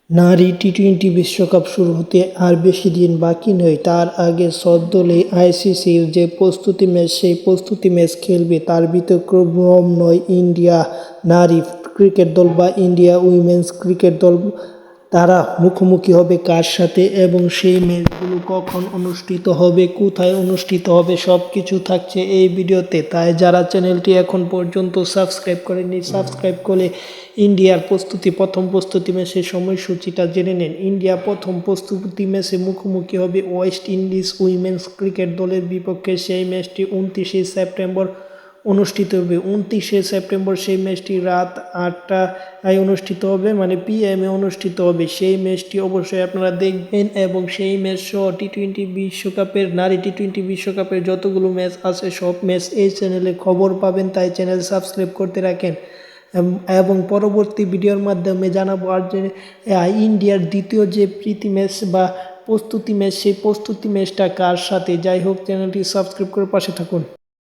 নারী টি-টোয়েন্টি বিশ্বকাপ শুরু হতে আর বেশি দিন বাকি নেই। তার আগে সদ্যহলে আইসিসির যে প্রস্তুতি ম্যাচ, সেই প্রস্তুতি ম্যাচ খেলবে। তার ব্যতিক্রম নয় ইন্ডিয়া নারী ক্রিকেট দল বা ইন্ডিয়া উইমেন্স ক্রিকেট দল। তারা মুখোমুখি হবে কার সাথে এবং সেই ম্যাচগুলো কখন অনুষ্ঠিত হবে, কোথায় অনুষ্ঠিত হবে, সব কিছু থাকছে এই ভিডিওতে। তাই যারা চ্যানেলটি এখন পর্যন্ত সাবস্ক্রাইব করেননি, সাবস্ক্রাইব করে ইন্ডিয়ার প্রথম প্রস্তুতি ম্যাচের সময়সূচিটা জেনে নেন। ইন্ডিয়া প্রথম প্রস্তুতি ম্যাচে মুখোমুখি হবে ওয়েস্ট ইন্ডিজ উইমেন্স ক্রিকেট দলের বিপক্ষে। সেই ম্যাচটি 29শে সেপ্টেম্বর অনুষ্ঠিত হবে। 29শে সেপ্টেম্বর সেই ম্যাচটি রাত 8টায় অনুষ্ঠিত হবে, মানে PM অনুষ্ঠিত হবে। সেই ম্যাচটি অবশ্যই আপনারা দেখবেন এবং সেই ম্যাচ সহ টি-টোয়েন্টি বিশ্বকাপের, নারী টি-টোয়েন্টি বিশ্বকাপের যতগুলো ম্যাচ আছে সব ম্যাচ এই চ্যানেলে খবর পাবেন। তাই চ্যানেল সাবস্ক্রাইব করতে রাখেন এবং পরবর্তী ভিডিওর মাধ্যমে জানাবো আর যে ইন্ডিয়ার দ্বিতীয় যে প্রীতি ম্যাচ বা প্রস্তুতি ম্যাচ, সেই প্রস্তুতি ম্যাচটা কার সাথে। যাই হোক, চ্যানেলটি সাবস্ক্রাইব করে পাশে থাকুন।